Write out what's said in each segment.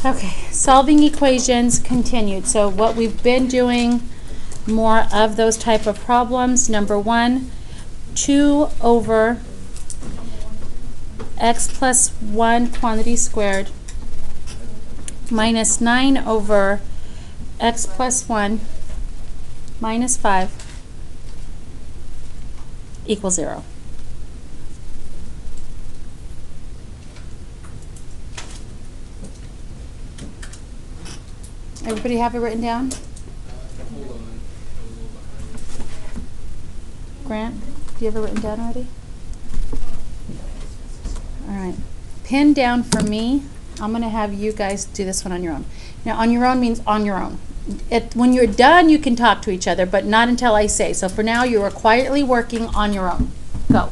Okay, solving equations continued. So what we've been doing, more of those type of problems. Number 1, 2 over x plus 1 quantity squared minus 9 over x plus 1 minus 5 equals 0. Everybody have it written down? Hold on. Grant, do you have it written down already? All right. Pin down for me. I'm going to have you guys do this one on your own. Now, on your own means on your own. When you're done, you can talk to each other, but not until I say. So for now, you are quietly working on your own. Go.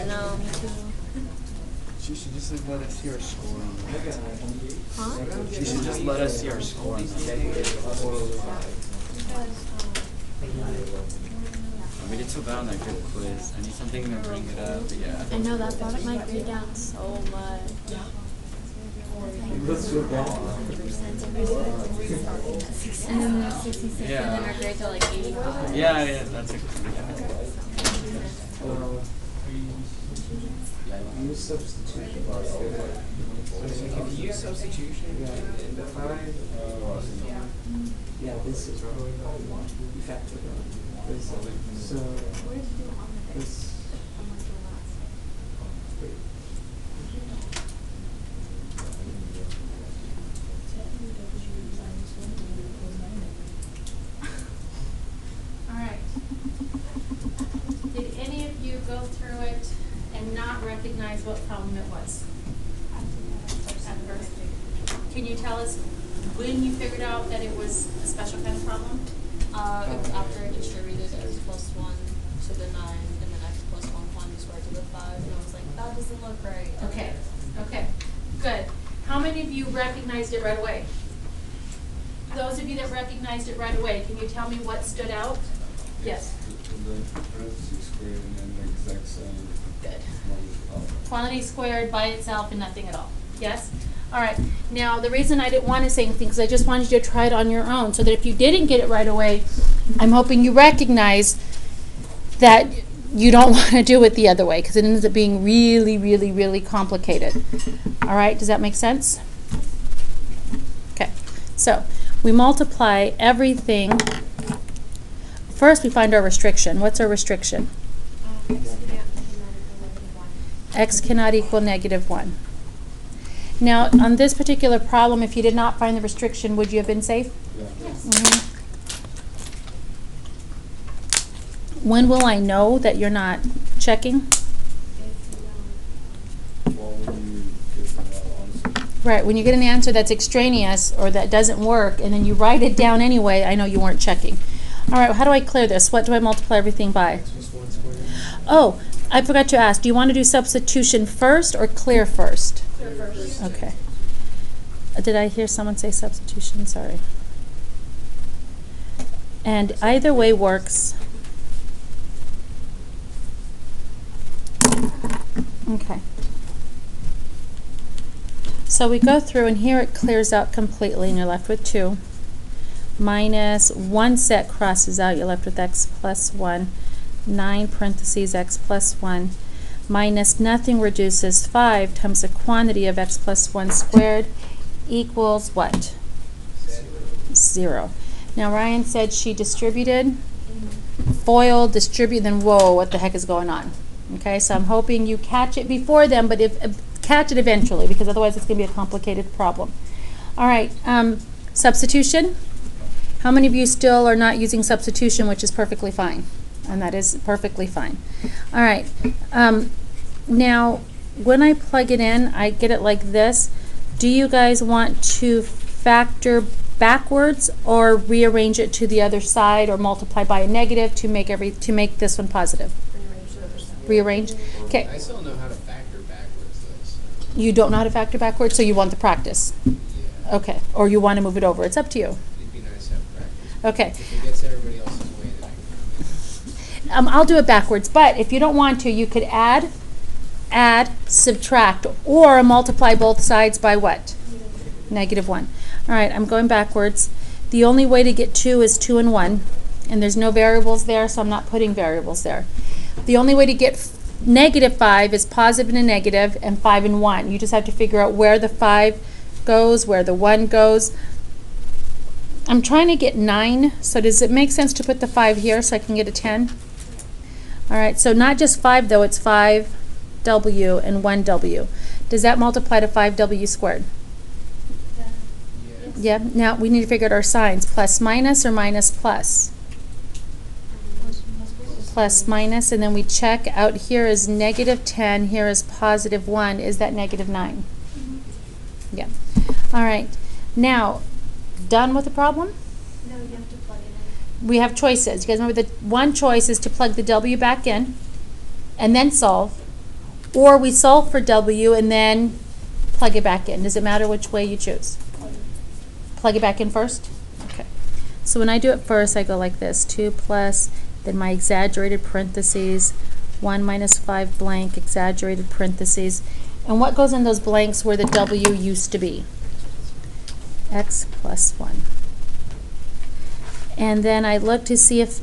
No, me too. She should just let us see our score on that. Huh? She should just let us see our score on that. We did so bad on that group quiz. I need something to bring it up, but yeah. I know that brought up my grade down so much. Let's feel bad. And then we're 66, Yeah. and then our grades are like 85. Yeah, that's a Use substitution. So if you use substitution in the five, yeah, this is you factor this. So this. All right. Did any of you go through it and not recognize what problem it was? At first. Can you tell us when you figured out that it was a special kind of problem? After I distributed x plus 1 to the 9, and then x plus 1 quantity squared to the 5, and I was like, that doesn't look right. Okay, okay, good. How many of you recognized it right away? Those of you that recognized it right away, can you tell me what stood out? Yes. The parentheses squared and then the exact same. Good. Quantity squared by itself and nothing at all. Yes? All right. Now, the reason I didn't want to say anything because I just wanted you to try it on your own so that if you didn't get it right away, I'm hoping you recognize that you don't want to do it the other way because it ends up being really, really, really complicated. All right? Does that make sense? Okay. So, we multiply everything. First, we find our restriction. What's our restriction? X cannot equal -1. Now, on this particular problem, if you did not find the restriction, would you have been safe? Yeah. Yes. Mm-hmm. When will I know that you're not checking? Well, when you get the answer. Right, when you get an answer that's extraneous or that doesn't work, and then you write it down anyway, I know you weren't checking. All right, how do I clear this? What do I multiply everything by? X plus 1 squared. Oh, I forgot to ask. Do you want to do substitution first or clear first? Clear first. Okay. Did I hear someone say substitution? Sorry. And either way works. Okay. So we go through, and here it clears out completely, and you're left with 2. Minus 1 set crosses out, you're left with x plus 1. 9 parentheses x plus 1. Minus nothing reduces 5 times the quantity of x plus 1 squared equals what? 0. Now Ryan said she distributed, FOIL, distribute, then whoa, what the heck is going on? Okay, so I'm hoping you catch it before then, but catch it eventually, because otherwise it's going to be a complicated problem. All right, substitution. How many of you still are not using substitution, which is perfectly fine? And that is perfectly fine. All right. Now, when I plug it in, I get it like this. Do you guys want to factor backwards or rearrange it to the other side or multiply by a negative to make this one positive? Rearrange? Okay. I still know how to factor backwards, though. So. You don't know how to factor backwards, so you want the practice? Yeah. Okay. Or you want to move it over. It's up to you. It'd be nice to have practice. Okay. If it gets everybody else's way, then I can. I'll do it backwards, but if you don't want to, you could add, subtract, or multiply both sides by what? -1. All right, I'm going backwards. The only way to get 2 is 2 and 1, and there's no variables there, so I'm not putting variables there. The only way to get -5 is positive and a negative, and 5 and 1. You just have to figure out where the 5 goes, where the 1 goes. I'm trying to get 9, so does it make sense to put the 5 here so I can get a 10? All right, so not just 5 though, it's 5w and 1w. Does that multiply to 5w squared? Yeah. Yeah, now we need to figure out our signs. Plus minus or minus plus? plus minus, and then we check out here is negative 10, here is positive 1. Is that negative 9? Yeah. All right. Now, done with the problem? No, you have to plug it in. We have choices. You guys remember the one choice is to plug the W back in and then solve, or we solve for W and then plug it back in. Does it matter which way you choose? Plug it back in first? Okay. So when I do it first, I go like this, 2 plus, then my exaggerated parentheses, 1 minus 5 blank, exaggerated parentheses. And what goes in those blanks where the W used to be? X plus 1. And then I look to see if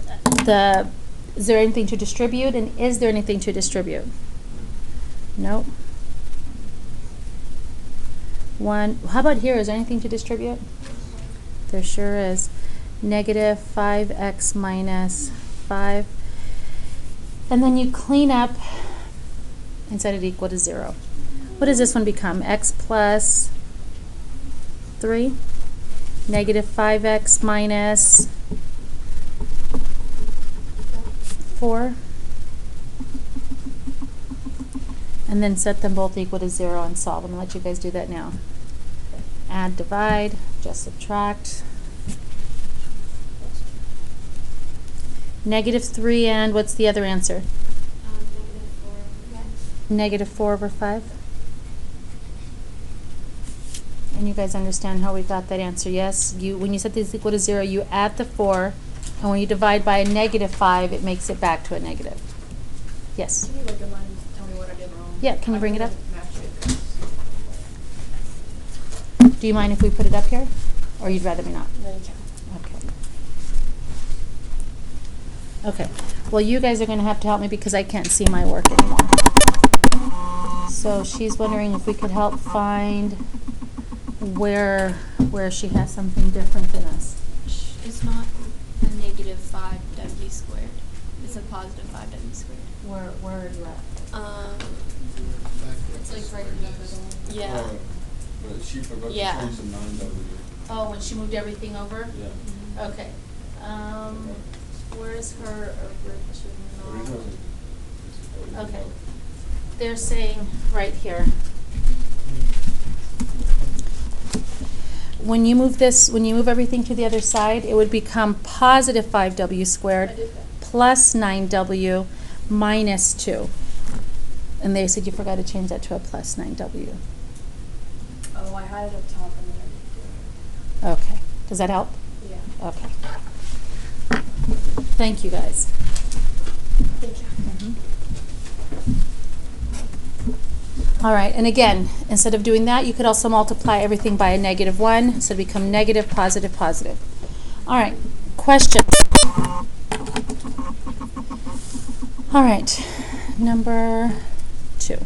is there anything to distribute, and is there anything to distribute? Nope. 1, how about here, is there anything to distribute? There sure is. Negative 5x minus 5. And then you clean up and set it equal to 0. What does this one become? X plus 3. Negative 5x minus 4. And then set them both equal to 0 and solve. I'm going to let you guys do that now. Add, divide, just subtract. Negative 3 and what's the other answer? Negative 4 over 5. And you guys understand how we got that answer? Yes, when you set this equal to 0, you add the 4, and when you divide by a negative 5, it makes it back to a negative. Yes? Can you look at mine and tell me what I did wrong? Yeah, can you bring it up? Match it. Do you mind if we put it up here? Or you'd rather me not? No, you can. Okay. Okay. Well, you guys are going to have to help me because I can't see my work anymore. So she's wondering if we could help find where she has something different than us. It's not a negative 5w squared. It's a positive 5w squared. Where are you at? It's like right in the middle. Yeah. But she forgot Yeah. to change the 9W. Oh, when she moved everything over? Yeah. Okay. Where's her original? Originally. Okay. They're saying right here. When you move everything to the other side, it would become positive 5w squared plus 9w minus 2. And they said you forgot to change that to a plus 9w. Oh, I had it up top and then I didn't do Okay. Does that help? it. Yeah. Okay. Thank you, guys. Thank you. All right, and again, instead of doing that, you could also multiply everything by a negative 1, so it become negative, positive, positive. All right, questions? All right, number 2.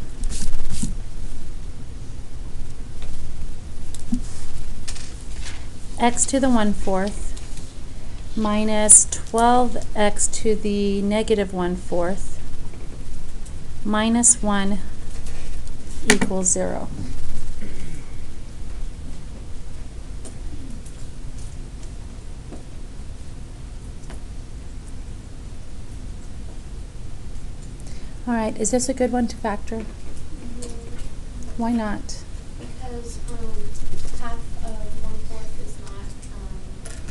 X to the 1/4 minus 12x to the negative 1/4 minus 1 equals 0. All right, is this a good one to factor? Why not? Because half of 1/4 is not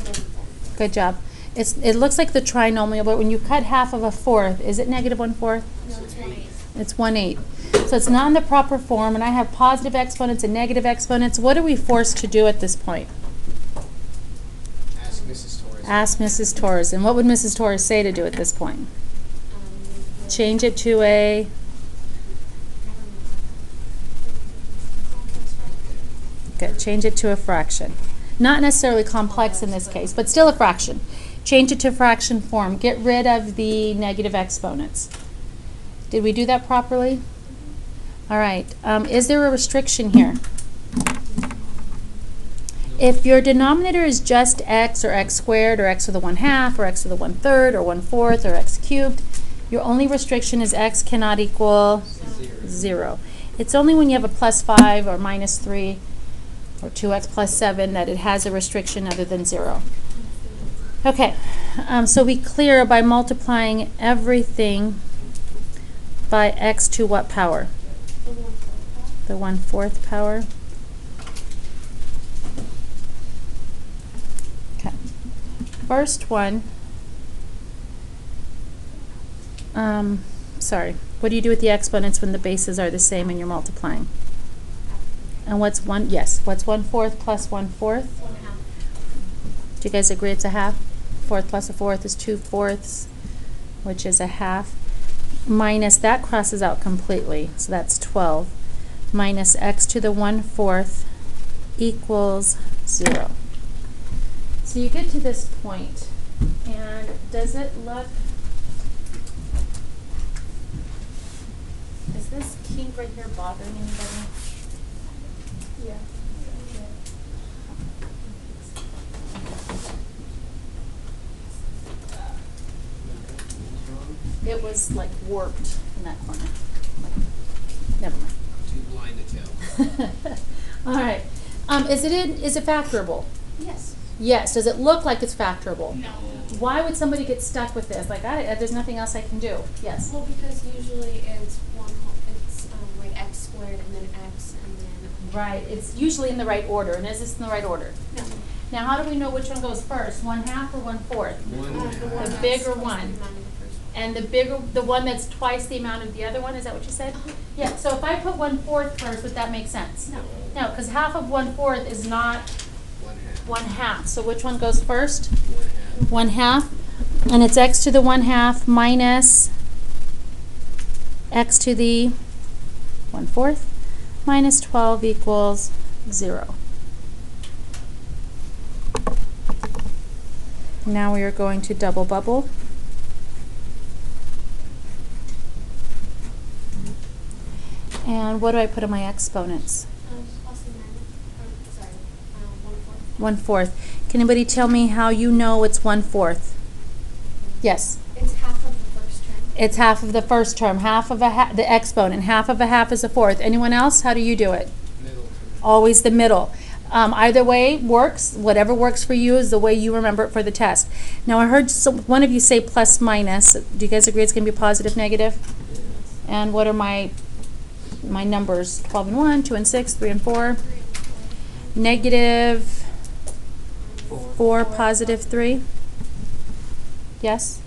negative 1/4. Good job. It looks like the trinomial, but when you cut half of a fourth, is it negative 1/4? No, it's 1/8. It's 1/8. So it's not in the proper form, and I have positive exponents and negative exponents. What are we forced to do at this point? Ask Mrs. Torres. Ask Mrs. Torres. And what would Mrs. Torres say to do at this point? Change it to a... Good. Change it to a fraction. Not necessarily complex in this case, but still a fraction. Change it to fraction form. Get rid of the negative exponents. Did we do that properly? All right. Is there a restriction here? If your denominator is just x or x squared or x to the 1/2 or x to the 1/3 or 1/4 or x cubed, your only restriction is x cannot equal 0. It's only when you have a plus 5 or minus 3 or 2x plus 7 that it has a restriction other than 0. Okay, so we clear by multiplying everything by x to what power? The 1/4 The 1/4 power. Okay. First one. Sorry. What do you do with the exponents when the bases are the same and you're multiplying? And what's one? Yes. What's 1/4 plus 1/4? 1/2. Do you guys agree it's a half? 4th plus a 4th is 2/4, which is a half. Minus, that crosses out completely, so that's 12. Minus x to the 1/4 equals 0. So you get to this point, and does it look, is this key right here bothering anybody? Yeah. It was like warped in that corner. Never mind. Too blind to tell. All right. Is it factorable? Yes. Yes. Does it look like it's factorable? No. Why would somebody get stuck with this? Like, there's nothing else I can do. Yes. Well, because usually it's like x squared and then x and then. Right. It's usually in the right order. And is this in the right order? No. Now, how do we know which one goes first? 1/2 or 1/4? The The bigger that's one. the amount of the first one. And the one that's twice the amount of the other one. Is that what you said? Yeah. So if I put 1/4 first, would that make sense? No. No, because half of 1/4 is not 1/2. 1/2. So which one goes first? 1/2. 1/2, and it's x to the 1/2 minus x to the 1/4 minus 12 equals 0. Now we are going to double bubble. And what do I put in my exponents? Plus and minus. Sorry. 1/4. 1/4. Can anybody tell me how you know it's 1/4? Yes. It's half of the first term. It's half of the first term, half of the exponent, half of a half is a fourth. Anyone else? How do you do it? Middle term. Always the middle. Either way works. Whatever works for you is the way you remember it for the test. Now I heard one of you say plus minus. Do you guys agree it's going to be positive, negative? And what are my numbers? 12 and 1, 2 and 6, 3 and 4. Negative 4, positive 3. Yes?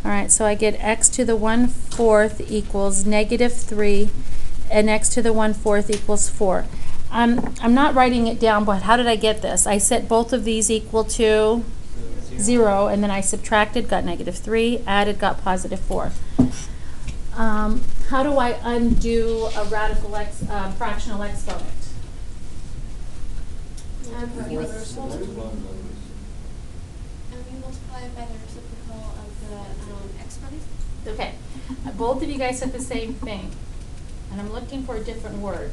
All right, so I get x to the 1/4 equals negative 3, and x to the 1/4 equals 4. I'm not writing it down, but how did I get this? I set both of these equal to 0, and then I subtracted, got negative 3, added, got positive 4. How do I undo a radical fractional exponent? You multiply it by the reciprocal of the exponent. Okay, both of you guys said the same thing, and I'm looking for a different word.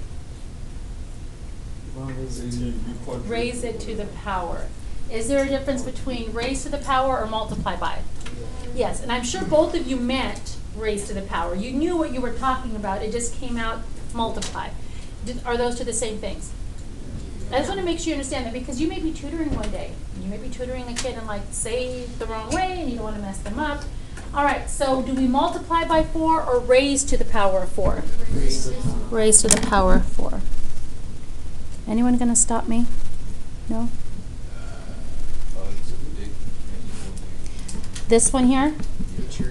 Raise it to the power. Is there a difference between raise to the power or multiply by? Yes, and I'm sure both of you meant raise to the power. You knew what you were talking about. It just came out multiply. Are those two the same things? I just want to make sure you understand that, because you may be tutoring one day. You may be tutoring a kid and like say the wrong way and you don't want to mess them up. All right, so do we multiply by 4 or raise to the power of 4? Raise to the power of 4. Anyone going to stop me? No? This one here?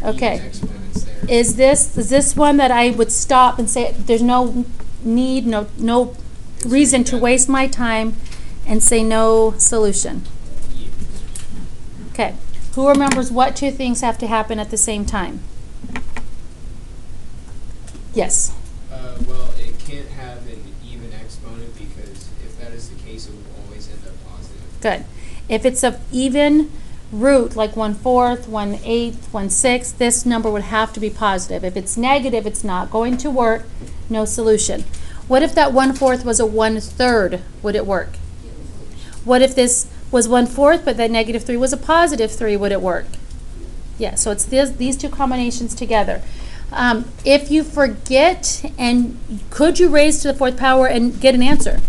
Okay. Exponents there. Is this one that I would stop and say there's no need, no reason to waste my time and say no solution? Okay. Who remembers what two things have to happen at the same time? Yes. Well, it can't have an even exponent, because if that is the case, it will always end up positive. Good. If it's an even root, like 1/4, 1/8, 1/6, this number would have to be positive. If it's negative, it's not going to work. No solution. What if that 1/4 was a 1/3? Would it work? What if this was 1/4, but that negative 3 was a positive 3? Would it work? Yeah, so it's these two combinations together. If you forget, and could you raise to the 4th power and get an answer?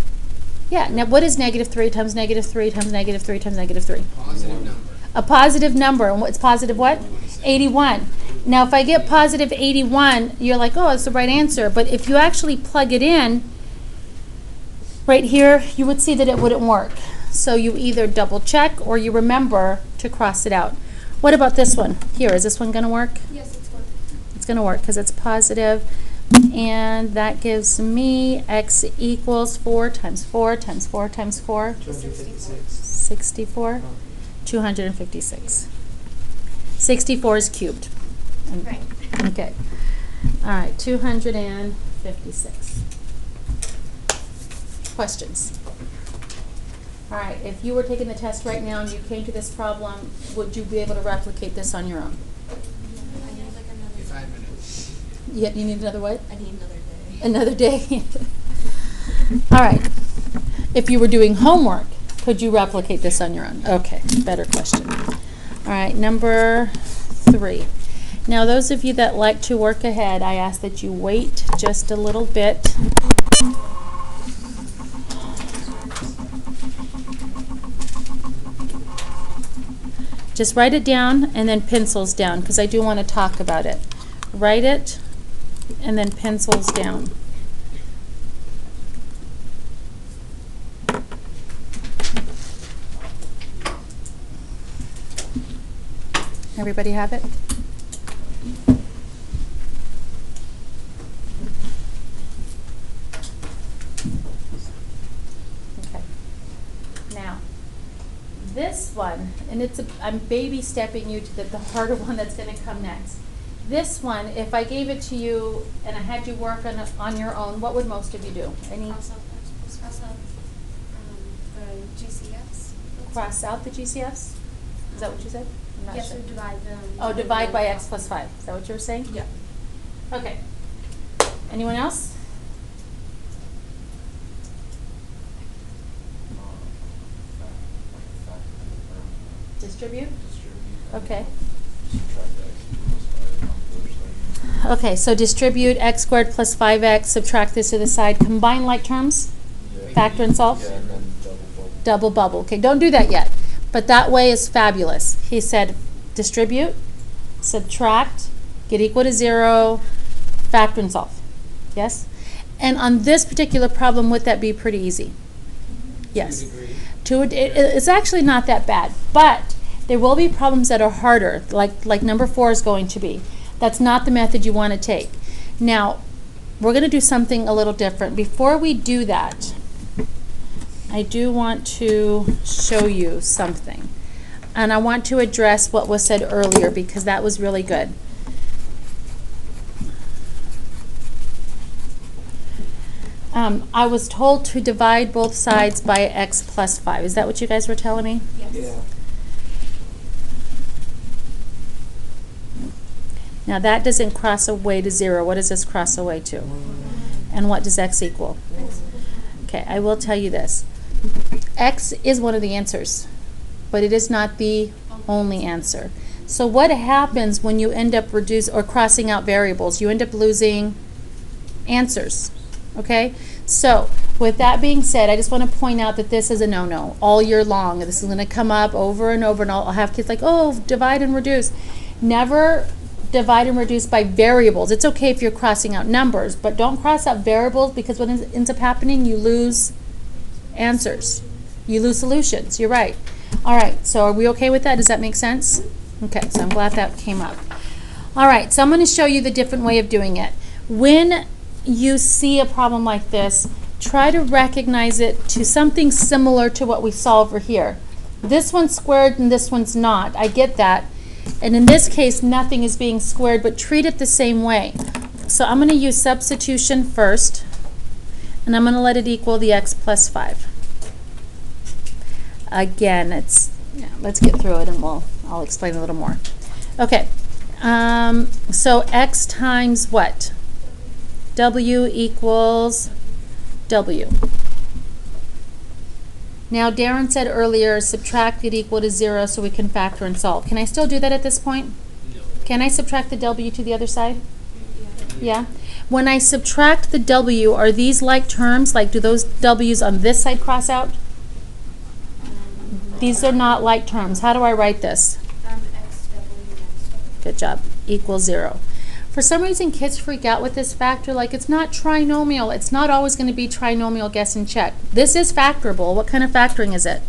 Yeah, now what is negative 3 times negative 3 times negative 3 times negative 3? Positive number. A positive number, and what's positive what? 81. Now if I get positive 81, you're like, oh, that's the right answer. But if you actually plug it in, right here, you would see that it wouldn't work. So you either double check or you remember to cross it out. What about this one? Here, is this one going to work? Yes, it's working. It's going to work because it's positive. And that gives me x equals 4 times 4 times 4 times 4. 256. 64. 256. 64 is cubed. Right. Okay. All right, 256. Questions? All right, if you were taking the test right now and you came to this problem, would you be able to replicate this on your own? I need like another. If I have minutes. Yeah, you need another what? I need another day. Another day? All right. If you were doing homework, could you replicate this on your own? Okay, better question. All right, number 3. Now, those of you that like to work ahead, I ask that you wait just a little bit. Just write it down and then pencils down, because I do want to talk about it. Write it and then pencils down. Everybody have it? Okay. Now, this one, and I'm baby stepping you to the harder one that's going to come next. This one, if I gave it to you and I had you work on your own, what would most of you do? Cross out the GCFs. Cross out the GCFs? Is that what you said? I'm not Yes, sure. or divide them. Oh, divide by x plus 5. Is that what you were saying? Yeah. Okay. Anyone else? Distribute? Okay. Okay, so distribute x squared plus 5x, subtract this to the side. Combine like terms? Factor and solve? Yeah, and then Double bubble. Okay, don't do that yet. But that way is fabulous. He said distribute, subtract, get equal to 0, factor and solve. Yes? And on this particular problem, would that be pretty easy? Yes. It's actually not that bad, but there will be problems that are harder, like number 4 is going to be. That's not the method you want to take. Now, we're going to do something a little different. Before we do that, I do want to show you something. And I want to address what was said earlier because that was really good. I was told to divide both sides by x plus 5. Is that what you guys were telling me? Yes. Yeah. Now that doesn't cross away to 0. What does this cross away to? And what does x equal? Okay, I will tell you this. X is one of the answers, but it is not the only answer. So what happens when you end up crossing out variables? You end up losing answers. Okay? So with that being said, I just want to point out that this is a no-no all year long. This is going to come up over and over, and I'll have kids like, oh, divide and reduce. Never divide and reduce by variables. It's okay if you're crossing out numbers, but don't cross out variables, because what ends up happening, you lose answers. You lose solutions. You're right. All right, so are we okay with that? Does that make sense? Okay, so I'm glad that came up. All right, so I'm going to show you the different way of doing it. When you see a problem like this, try to recognize it to something similar to what we saw over here. This one's squared and this one's not. I get that. And in this case, nothing is being squared, but treat it the same way. So I'm going to use substitution first, and I'm going to let it equal the x plus 5. Again, let's get through it and I'll explain a little more. Okay, so x times what? W equals W. Now, Darren said earlier, subtract it equal to 0 so we can factor and solve. Can I still do that at this point? No. Can I subtract the W to the other side? Yeah? When I subtract the W, are these like terms? Like, do those W's on this side cross out? These are not like terms. How do I write this? Good job. Equals 0. For some reason, kids freak out with this factor. Like, it's not trinomial. It's not always going to be trinomial guess and check. This is factorable. What kind of factoring is it?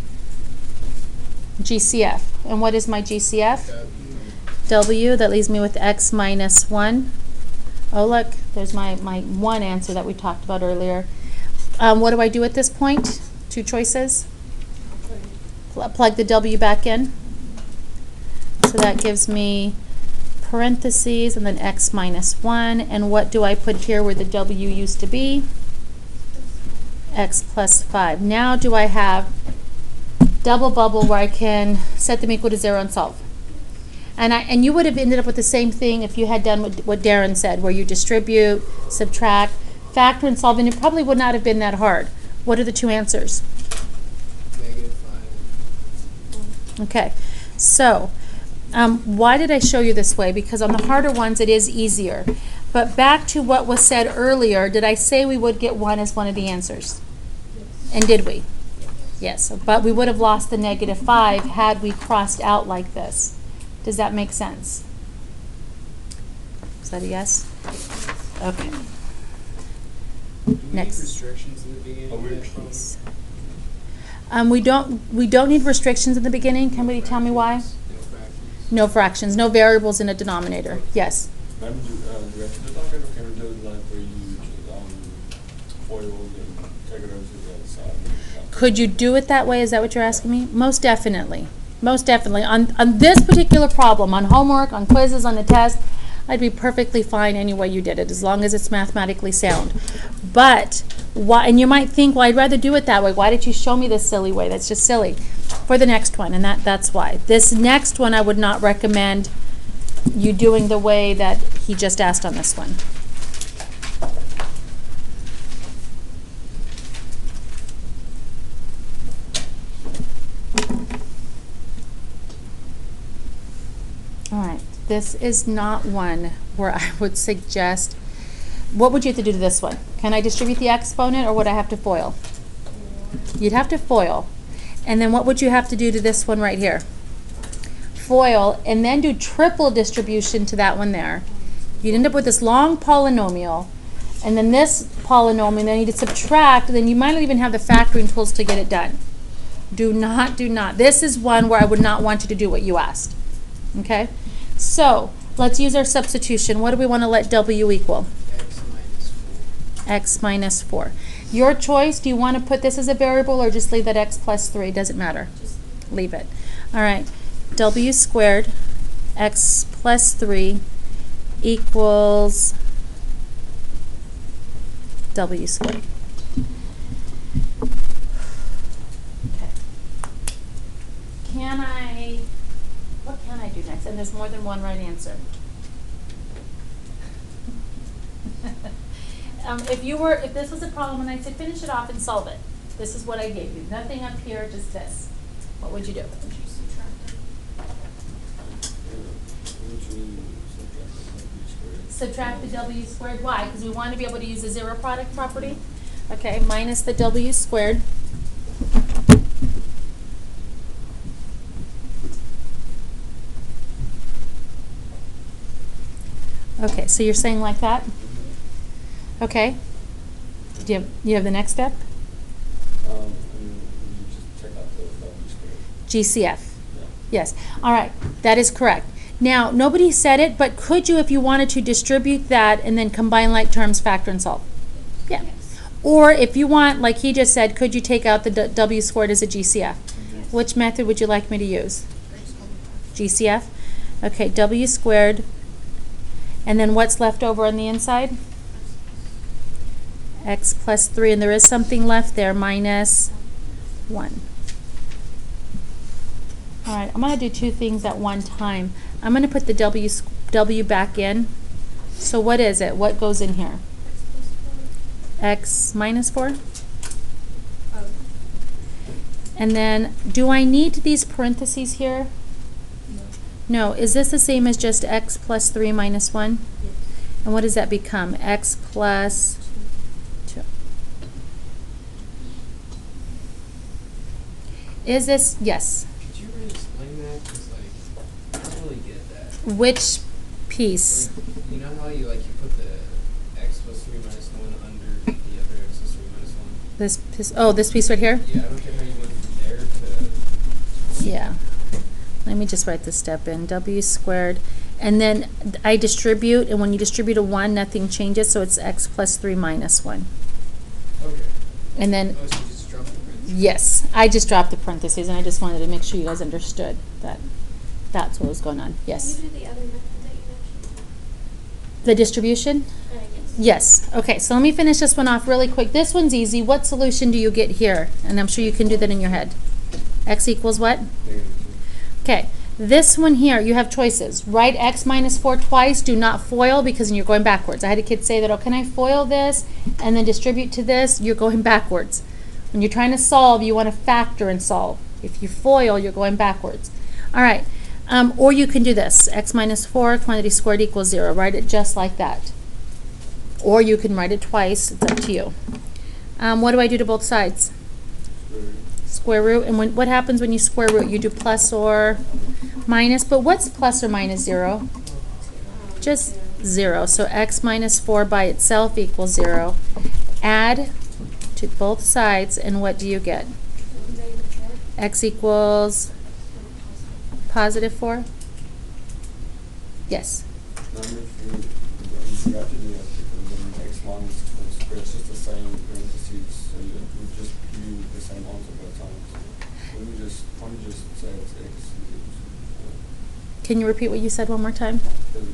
GCF. And what is my GCF? W. That leaves me with x minus 1. Oh, look. There's my one answer that we talked about earlier. What do I do at this point? Two choices. Plug the W back in. So that gives me parentheses and then x minus 1. And what do I put here where the W used to be? X plus 5. Now do I have double bubble where I can set them equal to 0 and solve? And you would have ended up with the same thing if you had done what Darren said, where you distribute, subtract, factor, and solve, and it probably would not have been that hard. What are the two answers? -5. Okay, so why did I show you this way? Because on the harder ones it is easier. But back to what was said earlier, did I say we would get 1 as one of the answers? Yes. And did we? Yes, but we would have lost the -5 had we crossed out like this. Does that make sense? Is that a yes? Okay. Do we Next. need restrictions in the beginning of that problem? We don't need restrictions in the beginning. Can somebody tell me why? No fractions. No fractions, no variables in a denominator. Yes. Ma'am, do we have to do that, or can we do it like we use foil and take it over to the other side? Could you do it that way? Is that what you're asking me? Most definitely. Most definitely. On this particular problem, on homework, on quizzes, on the test, I'd be perfectly fine any way you did it, as long as it's mathematically sound. But, why? And you might think, well, I'd rather do it that way. Why did you show me this silly way? That's just silly. For the next one, and that's why. This next one, I would not recommend you doing the way that he just asked on this one. All right, this is not one where I would suggest, what would you have to do to this one? Can I distribute the exponent, or would I have to FOIL? You'd have to FOIL. And then what would you have to do to this one right here? FOIL, and then do triple distribution to that one there. You'd end up with this long polynomial, and then this polynomial, and then you'd subtract, and then you might not even have the factoring tools to get it done. Do not. This is one where I would not want you to do what you asked. Okay? So, let's use our substitution. What do we want to let W equal? X minus 4. Your choice. Do you want to put this as a variable or just leave that x plus 3? Doesn't matter. Just leave it. All right. W squared x plus 3 equals W squared. Okay. What can I do next? And there's more than one right answer. If this was a problem and I said finish it off and solve it, this is what I gave you. Nothing up here, just this. What would you do? Subtract the W squared. Why? Because we want to be able to use the zero product property. Okay, minus the W squared. Okay, so you're saying like that? Okay. Do you have the next step? And you just check out the W squared. GCF. Yeah. Yes. All right. That is correct. Now, nobody said it, but could you, if you wanted to, distribute that and then combine like terms, factor, and solve? Yeah. Yes. Or if you want, like he just said, could you take out the W squared as a GCF? Yes. Which method would you like me to use? GCF? Okay, W squared. And then what's left over on the inside? X plus 3, and there is something left there, minus 1. All right, I'm going to do two things at one time. I'm going to put the W back in. So what is it? What goes in here? X minus 4? And then, do I need these parentheses here? No. Is this the same as just x plus 3 minus 1? Yes. And what does that become? X plus 2. Is this, yes. Could you re-explain that? Cause like, I don't really get that. Which piece? Like, you know how you put the x plus 3 minus 1 under the other x plus 3 minus 1? This piece, oh, this piece right here? Yeah, I don't get how you went from there to. Yeah. Let me just write this step in, w squared. And then I distribute, and when you distribute a 1, nothing changes, so it's x plus 3 minus 1. Okay. And then, Oh, so you just dropped the parentheses. yes, I just dropped the parentheses, and I just wanted to make sure you guys understood that that's what was going on. Yes. Can you do the other method that you mentioned? The distribution? Yes. Yes. Okay, so let me finish this one off really quick. This one's easy. What solution do you get here? And I'm sure you can do that in your head. X equals what? Okay. This one here, you have choices. Write x minus 4 twice. Do not FOIL because you're going backwards. I had a kid say that, oh, can I FOIL this and then distribute to this? You're going backwards. When you're trying to solve, you want to factor and solve. If you FOIL, you're going backwards. All right. Or you can do this. X minus 4, quantity squared equals 0. Write it just like that. Or you can write it twice. It's up to you. What do I do to both sides? Square root. And what happens when you square root? You do plus or minus. But what's plus or minus 0? Just 0. So x minus 4 by itself equals 0. Add to both sides, and what do you get? X equals positive 4? Yes. Remember if you have to do that because then x minus 4 squared, it's just the same parentheses, so it would just be the same answer both times. Why don't you just say it's x? Can you repeat what you said one more time? Because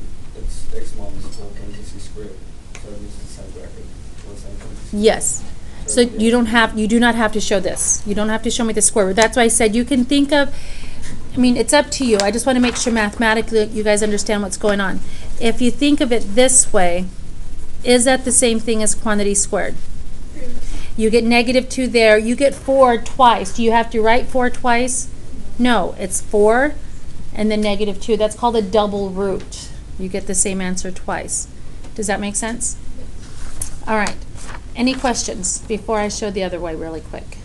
it's x minus 4 parentheses squared, so it uses the same bracket for the same parentheses. Yes. So you do not have to show this. You don't have to show me the square root. That's why I said you can think of, I mean, it's up to you. I just want to make sure mathematically you guys understand what's going on. If you think of it this way, is that the same thing as quantity squared? You get negative 2 there. You get 4 twice. Do you have to write 4 twice? No, it's 4 and then negative 2. That's called a double root. You get the same answer twice. Does that make sense? All right. Any questions before I show the other way really quick?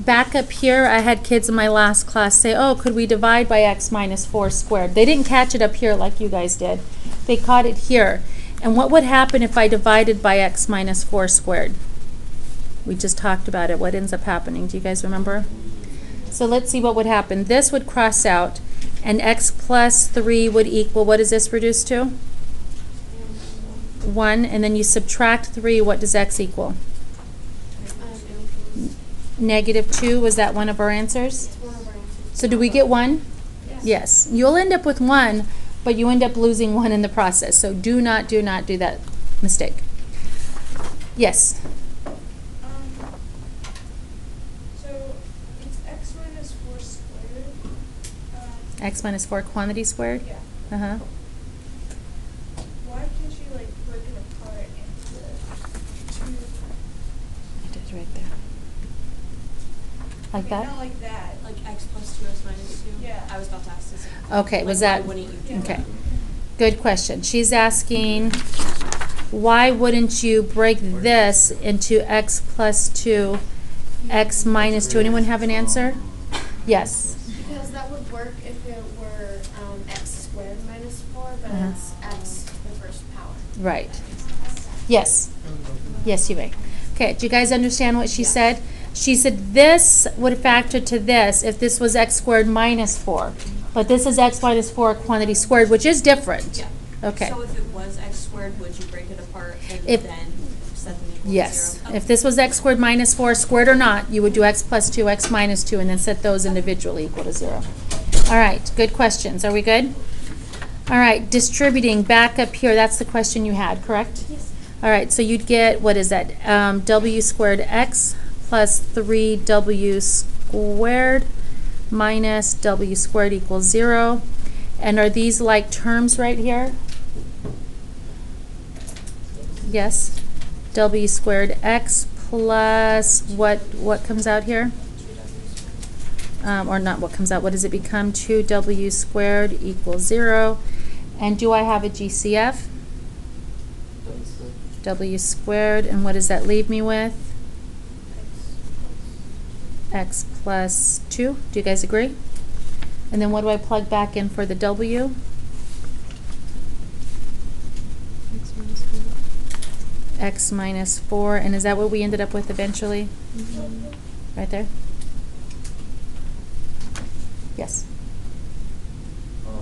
Back up here, I had kids in my last class say, oh, could we divide by x minus 4 squared? They didn't catch it up here like you guys did. They caught it here. And what would happen if I divided by x minus 4 squared? We just talked about it. What ends up happening? Do you guys remember? So let's see what would happen. This would cross out, and x plus 3 would equal, what does this reduce to? 1, and then you subtract 3, what does x equal? Negative 2, was that one of our answers? So do we get 1? Yes. You'll end up with 1, but you end up losing 1 in the process. So do not do that mistake. Yes? So it's x minus 4 squared. X minus 4 quantity squared? Yeah. Uh-huh. Why can't you like break it apart into two? I did right there. Like that? Not like that. Like x plus 2x minus 2? Yeah. I was about to ask this. Okay, Like, was why that? wouldn't you do Okay. that? Good question. She's asking, why wouldn't you break this into x plus 2, x minus 2? Anyone have an answer? Yes. Because that would work if it were x squared minus 4, but Uh-huh. it's x to the first power. Right. Yes. Yes, you may. Okay, do you guys understand what she said? She said this would factor to this if this was x squared minus 4. But this is x minus 4 quantity squared, which is different. Yeah. Okay. So if it was x squared, would you break it apart and If- then set them equal Yes. to 0? If this was x squared minus 4, squared or not, you would do x plus 2, x minus 2, and then set those individually equal to 0. All right, good questions. Are we good? All right, distributing back up here, that's the question you had, correct? Yes. All right, so you'd get, what is that? W squared x plus 3w squared minus w squared equals 0. And are these like terms right here? Yes. W squared x plus what comes out here? Or not what comes out, what does it become? 2w squared equals 0. And do I have a GCF? W squared, and what does that leave me with? x plus 2. Do you guys agree? And then what do I plug back in for the w? X minus 4. And is that what we ended up with eventually? Right there? Yes. On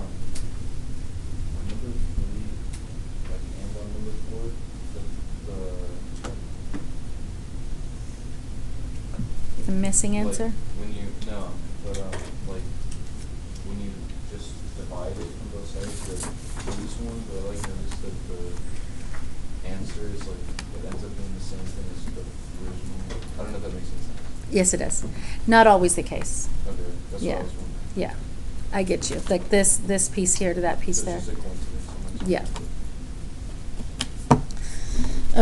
number 3, like, and on number 4, The missing like, answer? when you, no, but, like, when you just divide it from both sides, the loose one, but I like noticed that the answer is like, it ends up being the same thing as the original. I don't know if that makes any sense. Yes, it does. Not always the case. Okay, that's what Yeah. I was wondering. Yeah. I get you. Like this piece here to that piece So there. it's just a coincidence. Yeah.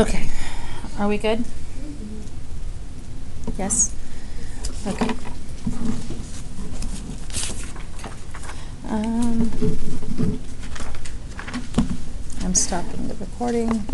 Okay. Are we good? Yes? Okay. I'm stopping the recording.